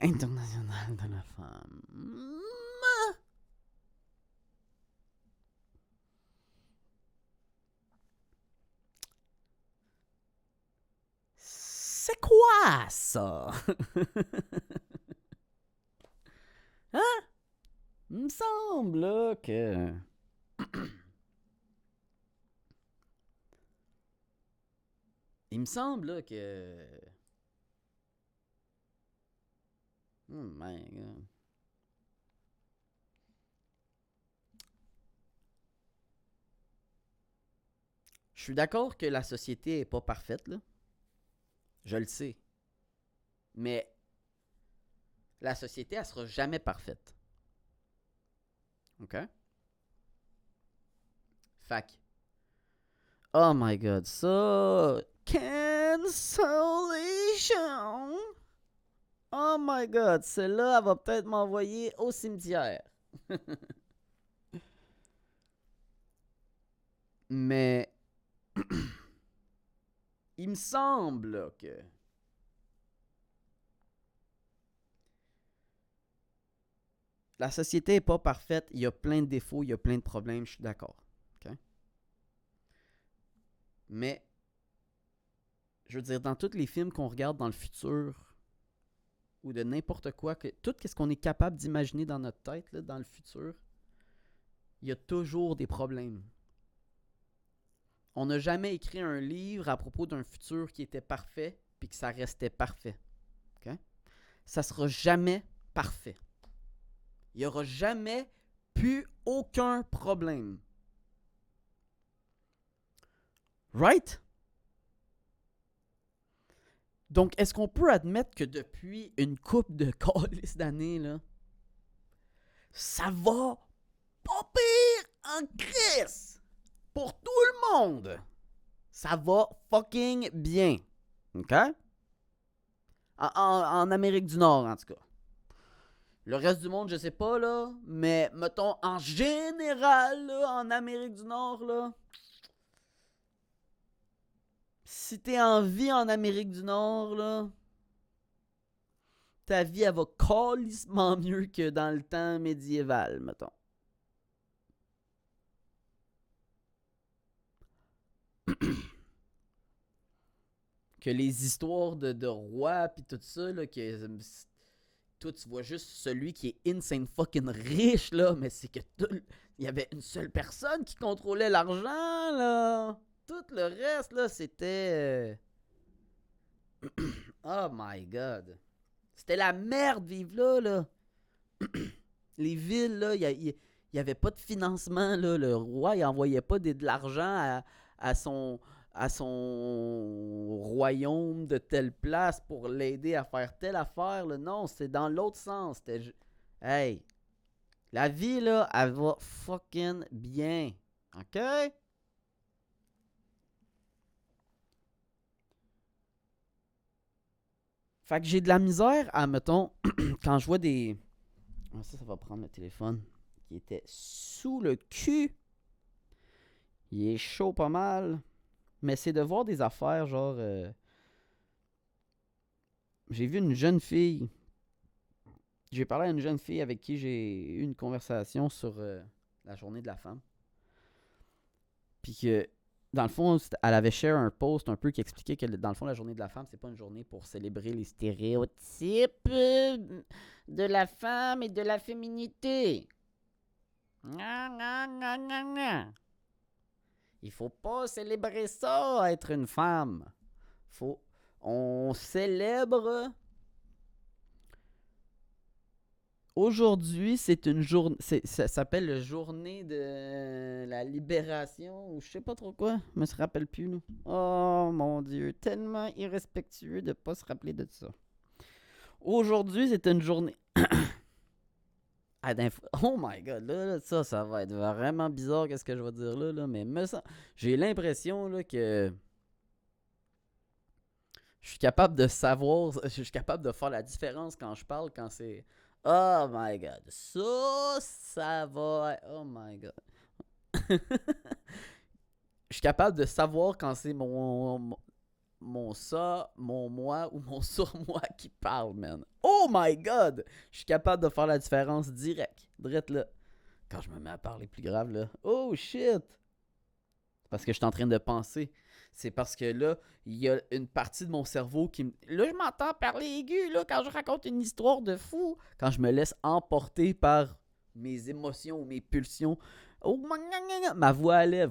internationale de la femme. C'est quoi ça? Hein? Il me semble là, que... Il me semble là, que... Oh my god. Je suis d'accord que la société est pas parfaite, là. Je le sais. Mais la société, elle sera jamais parfaite. OK? Fac. Oh my god, ça... Cancellation! Oh my god, celle-là, elle va peut-être m'envoyer au cimetière. Mais... il me semble là, que... la société est pas parfaite, il y a plein de défauts, il y a plein de problèmes, je suis d'accord. OK? Mais, je veux dire, dans tous les films qu'on regarde dans le futur, ou de n'importe quoi, tout ce qu'on est capable d'imaginer dans notre tête, là, dans le futur, il y a toujours des problèmes. On n'a jamais écrit un livre à propos d'un futur qui était parfait, puis que ça restait parfait. OK? Ça sera jamais parfait. Il n'y aura jamais plus aucun problème. Right? Donc, est-ce qu'on peut admettre que depuis une couple de calices d'années, là, ça va pas pire en crise pour tout le monde? Ça va fucking bien. OK? En Amérique du Nord, en tout cas. Le reste du monde, je sais pas, là. Mais, mettons, en général, là, en Amérique du Nord, là. Si t'es en vie en Amérique du Nord, là, ta vie, elle va calissement mieux que dans le temps médiéval, mettons. Que les histoires de rois pis tout ça, là, que toi, tu vois juste celui qui est insane fucking riche, là, mais c'est que il y avait une seule personne qui contrôlait l'argent, là. Tout le reste, là, c'était... oh my god. C'était la merde vivre là, là. Les villes, là, il y avait pas de financement, là. Le roi, il envoyait pas de l'argent à son à son royaume de telle place pour l'aider à faire telle affaire. Là. Non, c'est dans l'autre sens. Hey, la vie, là, elle va fucking bien. OK? Fait que j'ai de la misère à, mettons, quand je vois des... Ah, ça va prendre le téléphone. Qui était sous le cul. Il est chaud pas mal. Mais c'est de voir des affaires, genre... j'ai vu une jeune fille. J'ai parlé à une jeune fille avec qui j'ai eu une conversation sur la journée de la femme. Puis que, dans le fond, elle avait share un post un peu qui expliquait que, dans le fond, la journée de la femme, c'est pas une journée pour célébrer les stéréotypes de la femme et de la féminité. Il faut pas célébrer ça, être une femme. On célèbre... Aujourd'hui, c'est une journée. Ça s'appelle la journée de la libération ou je sais pas trop quoi. Je me rappelle plus. Là. Oh mon dieu, tellement irrespectueux de pas se rappeler de ça. Aujourd'hui, c'est une journée. Oh my god, là, ça va être vraiment bizarre qu'est-ce que je vais dire là, mais j'ai l'impression là, que je suis capable de savoir, je suis capable de faire la différence quand je parle, quand c'est oh my god, ça va, oh my god. Je suis capable de savoir quand c'est mon ça, mon moi ou mon surmoi qui parle, man. Oh my god! Je suis capable de faire la différence direct là. Quand je me mets à parler plus grave, là. Oh shit! Parce que je suis en train de penser. C'est parce que là, il y a une partie de mon cerveau qui me... Là, je m'entends parler aigu, là, quand je raconte une histoire de fou. Quand je me laisse emporter par mes émotions ou mes pulsions. Oh, ma voix allait.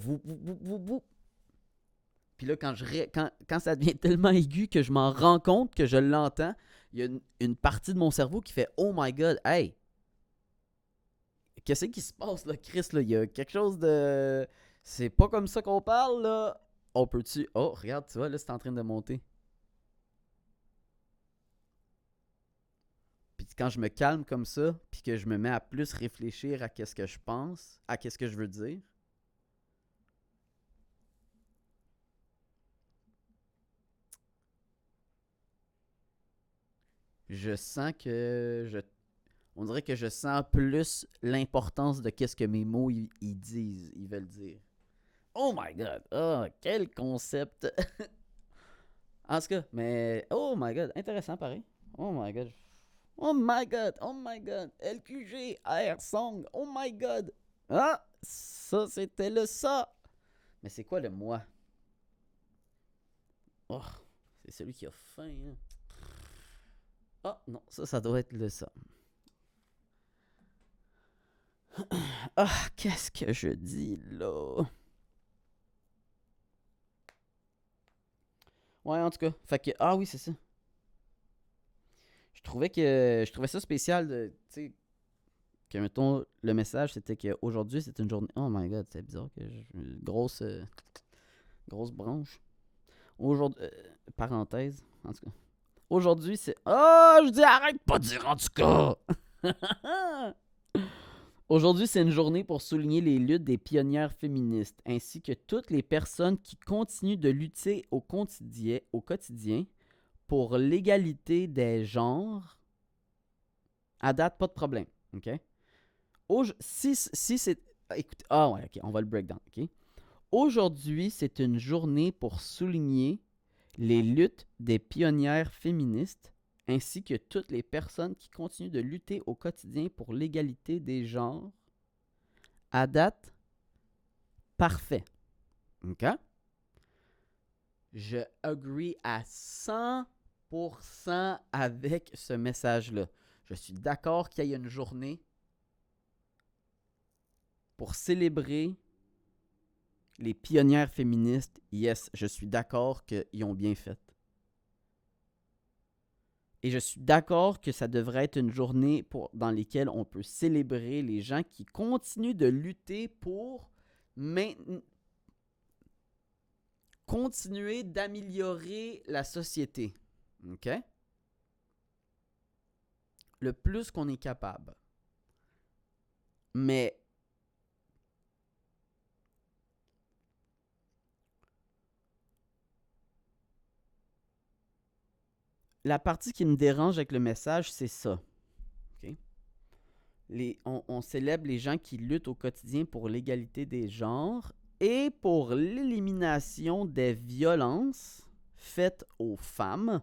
Puis là, quand ça devient tellement aigu que je m'en rends compte, que je l'entends, il y a une partie de mon cerveau qui fait « Oh my God, hey! Qu'est-ce qui se passe, là, Chris? Là? Il y a quelque chose de... C'est pas comme ça qu'on parle, là. On peut-tu... Oh, regarde, tu vois, là, c'est en train de monter. » Puis quand je me calme comme ça, puis que je me mets à plus réfléchir à qu'est-ce que je pense, à qu'est-ce que je veux dire, je sens que on dirait que je sens plus l'importance de qu'est-ce que mes mots ils disent, ils veulent dire. Oh my god! Oh, quel concept! En tout cas, mais oh my god, intéressant pareil. Oh my god. Oh my god, oh my god. LQG, AR Song, oh my god. Ah, ça c'était le ça. Mais c'est quoi le moi? Oh, c'est celui qui a faim. Hein. Ah non, ça doit être le ça. Ah, qu'est-ce que je dis là? Ouais, en tout cas. Fait que, ah oui, c'est ça. Je trouvais ça spécial de, tu sais, que, mettons, le message, c'était qu'aujourd'hui, c'est une journée. Oh my god, c'est bizarre que grosse branche. Aujourd'hui, parenthèse, en tout cas. Aujourd'hui, c'est. Oh, je dis arrête pas de dire en tout cas! Aujourd'hui, c'est une journée pour souligner les luttes des pionnières féministes, ainsi que toutes les personnes qui continuent de lutter au quotidien pour l'égalité des genres. À date, pas de problème. OK? Si c'est. Écoutez, ah ouais, OK, on va le breakdown. OK? Aujourd'hui, c'est une journée pour souligner les luttes des pionnières féministes ainsi que toutes les personnes qui continuent de lutter au quotidien pour l'égalité des genres. À date, parfait. OK? Je agree à 100% avec ce message-là. Je suis d'accord qu'il y ait une journée pour célébrer les pionnières féministes. Yes, je suis d'accord qu'ils ont bien fait. Et je suis d'accord que ça devrait être une journée dans laquelle on peut célébrer les gens qui continuent de lutter pour continuer d'améliorer la société. OK? Le plus qu'on est capable. Mais la partie qui me dérange avec le message, c'est ça. Okay? On célèbre les gens qui luttent au quotidien pour l'égalité des genres et pour l'élimination des violences faites aux femmes.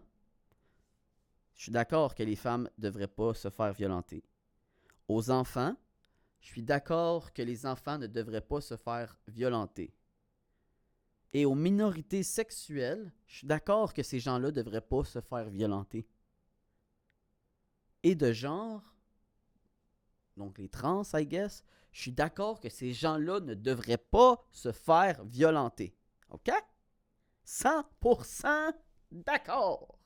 Je suis d'accord que les femmes ne devraient pas se faire violenter. Aux enfants, je suis d'accord que les enfants ne devraient pas se faire violenter. Et aux minorités sexuelles, je suis d'accord que ces gens-là ne devraient pas se faire violenter. Et de genre, donc les trans, I guess, je suis d'accord que ces gens-là ne devraient pas se faire violenter. OK? 100% d'accord.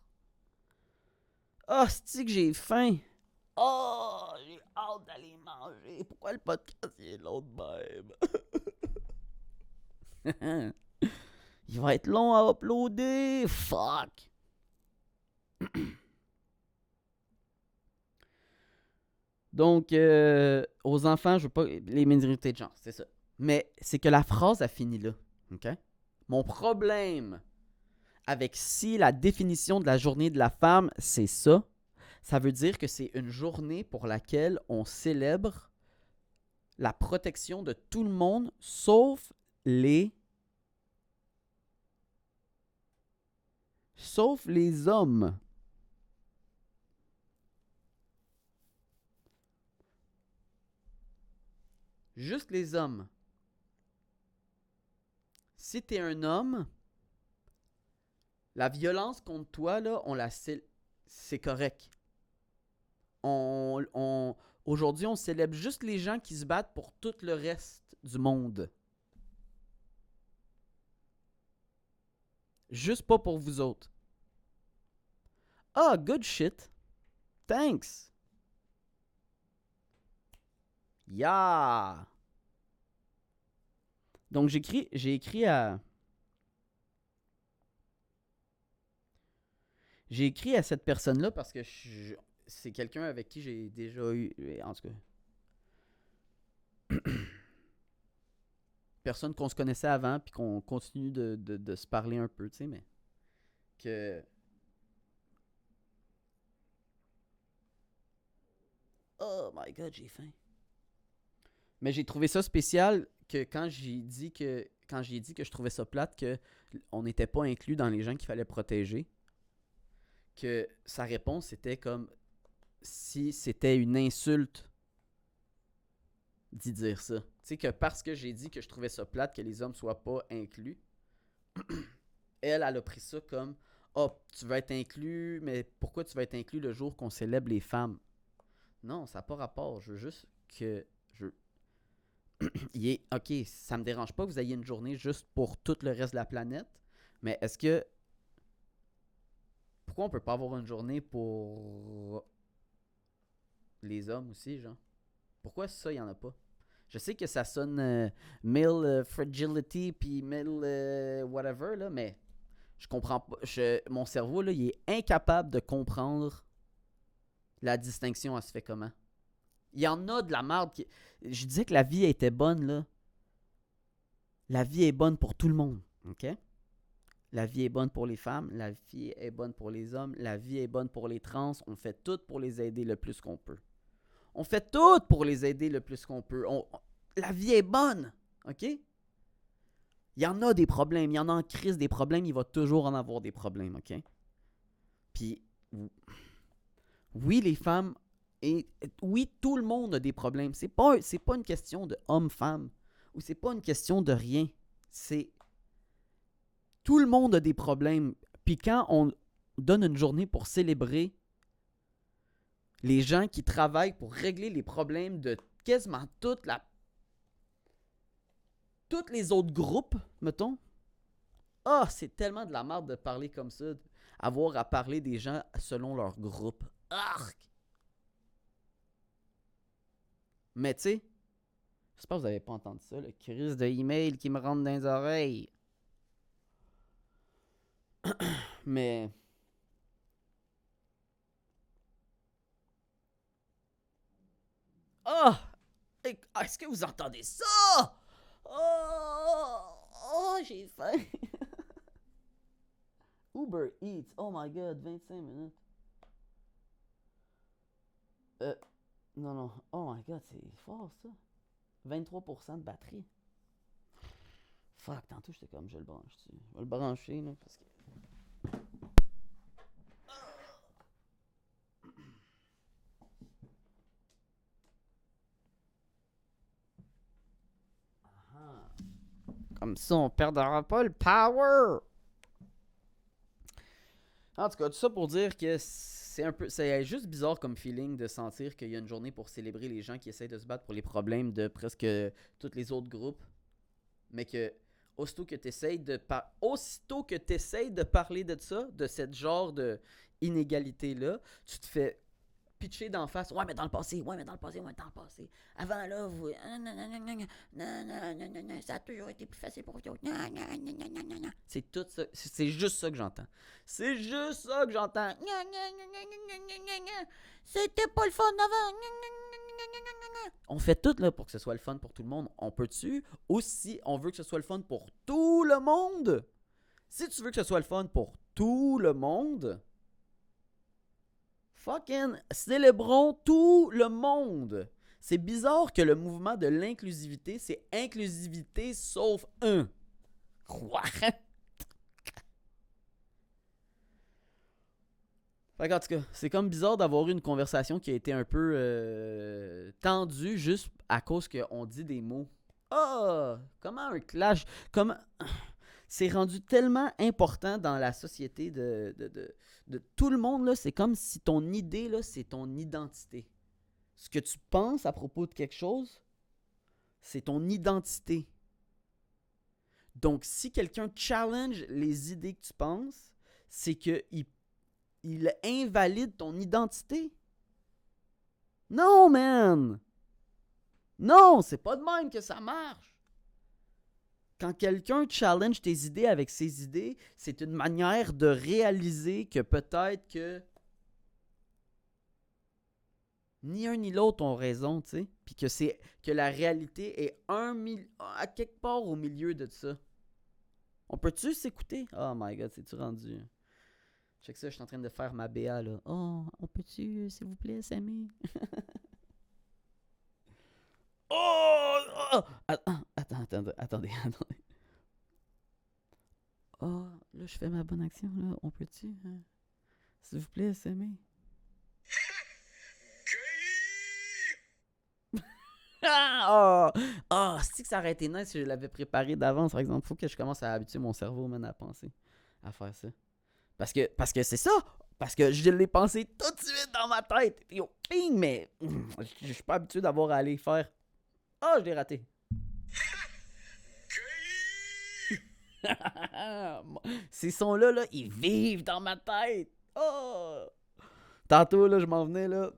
Ah, c'est-tu que j'ai faim? Oh, j'ai hâte d'aller manger. Pourquoi le podcast est long de même? Il va être long à uploader. Fuck. Donc, aux enfants, je veux pas les minorités de genre, c'est ça. Mais c'est que la phrase a fini là. OK? Mon problème avec si la définition de la journée de la femme, c'est ça, ça veut dire que c'est une journée pour laquelle on célèbre la protection de tout le monde, sauf les Sauf les hommes. Juste les hommes. Si t'es un homme, la violence contre toi, là, c'est correct. Aujourd'hui, on célèbre juste les gens qui se battent pour tout le reste du monde. Juste pas pour vous autres. Ah, good shit. Thanks. Yeah. Donc, j'ai écrit à cette personne-là parce que c'est quelqu'un avec qui j'ai déjà eu... En tout cas... personne qu'on se connaissait avant puis qu'on continue de se parler un peu, tu sais, mais... Que... Oh my God, j'ai faim. Mais j'ai trouvé ça spécial que quand j'ai dit que je trouvais ça plate que on n'était pas inclus dans les gens qu'il fallait protéger, que sa réponse était comme si c'était une insulte d'y dire ça. Tu sais que parce que j'ai dit que je trouvais ça plate que les hommes soient pas inclus, elle a pris ça comme oh, tu vas être inclus, mais pourquoi tu vas être inclus le jour qu'on célèbre les femmes? Non, ça n'a pas rapport. Je veux juste que ok, ça me dérange pas que vous ayez une journée juste pour tout le reste de la planète, mais est-ce que pourquoi on peut pas avoir une journée pour les hommes aussi, genre? Pourquoi ça, il y en a pas? Je sais que ça sonne male fragility puis male whatever, là, mais je comprends pas. Mon cerveau, là, il est incapable de comprendre la distinction, elle se fait comment? Il y en a de la merde qui... Je disais que la vie était bonne, là. La vie est bonne pour tout le monde, ok? La vie est bonne pour les femmes, la vie est bonne pour les hommes, la vie est bonne pour les trans. On fait tout pour les aider le plus qu'on peut. On fait tout pour les aider le plus qu'on peut. La vie est bonne, ok? Il y en a des problèmes, il y en a en crise des problèmes, il va toujours en avoir des problèmes, ok? Puis, oui, les femmes, et oui, tout le monde a des problèmes. C'est pas une question de homme-femme, ou c'est pas une question de rien. C'est... Tout le monde a des problèmes. Puis quand on donne une journée pour célébrer les gens qui travaillent pour régler les problèmes de quasiment tous les autres groupes, mettons. Ah, c'est tellement de la merde de parler comme ça, avoir à parler des gens selon leur groupe. Arc! Mais tu sais, j'espère que vous n'avez pas entendu ça, le crise de email qui me rentre dans les oreilles. Mais... Ah! Est-ce que vous entendez ça? Oh, j'ai faim. Uber Eats, oh my god, 25 minutes. Non, oh my god, c'est fort ça. 23% de batterie. Fuck, tantôt j'étais comme, je le branche. Je vais le brancher, là, parce que... Comme ça, on perdra pas le power. En tout cas, tout ça pour dire que c'est juste bizarre comme feeling de sentir qu'il y a une journée pour célébrer les gens qui essayent de se battre pour les problèmes de presque tous les autres groupes, mais que aussitôt que tu essayes de parler de ça, de cette genre de inégalité là, tu te fais pitcher d'en face. Ouais, mais dans le passé. Avant là, vous... ça a toujours été plus facile pour vous autres. C'est tout ça. C'est juste ça que j'entends. C'est juste ça que j'entends. C'était pas le fun avant. On fait tout là pour que ce soit le fun pour tout le monde. On peut-tu? Aussi, on veut que ce soit le fun pour tout le monde. Si tu veux que ce soit le fun pour tout le monde... Fucking célébrons tout le monde. C'est bizarre que le mouvement de l'inclusivité, c'est inclusivité sauf un. Quoi? Fait qu'en tout cas, c'est comme bizarre d'avoir eu une conversation qui a été un peu tendue juste à cause qu'on dit des mots. Ah! Comment un clash... Comment... C'est rendu tellement important dans la société de tout le monde, là. C'est comme si ton idée, là, c'est ton identité. Ce que tu penses à propos de quelque chose, c'est ton identité. Donc, si quelqu'un challenge les idées que tu penses, c'est qu'il invalide ton identité. Non, man! Non, c'est pas de même que ça marche. Quand quelqu'un challenge tes idées avec ses idées, c'est une manière de réaliser que peut-être que ni un ni l'autre ont raison, tu sais, puis que la réalité est à quelque part au milieu de ça. On peut-tu s'écouter? Oh my god, c'est-tu rendu? Check ça, je suis en train de faire ma BA, là. Oh, on peut-tu, s'il vous plaît, s'aimer? Oh! Attendez. Oh, là, je fais ma bonne action, là. On peut-tu, hein? S'il vous plaît, s'aimer? Ah! Oh, c'est que ça aurait été nice si je l'avais préparé d'avance, par exemple. Faut que je commence à habituer mon cerveau, man, à penser, à faire ça. Parce que c'est ça! Parce que je l'ai pensé tout de suite dans ma tête. Yo, ping, mais je suis pas habitué d'avoir à aller faire. Ah, je l'ai raté. Ces sons-là, là, ils vivent dans ma tête. Oh! Tantôt, là, je m'en venais, là.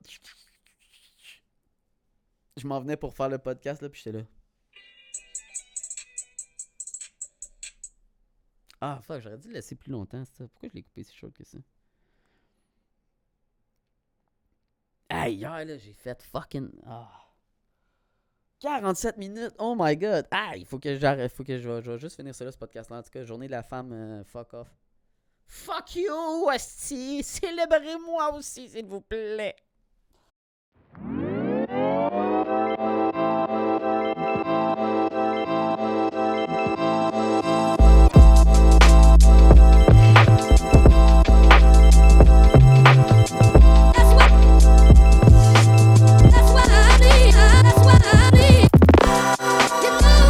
Je m'en venais pour faire le podcast, là, puis j'étais là. Ah, fuck, j'aurais dû le laisser plus longtemps, ça. Pourquoi je l'ai coupé si short que ça? Aïe, hier, là, j'ai fait fucking... Oh. 47 minutes, oh my god. Ah, il faut que j'arrête, je vais juste finir ça là, ce podcast-là. En tout cas, journée de la femme, fuck off. Fuck you, asti, célébrez-moi aussi, s'il vous plaît.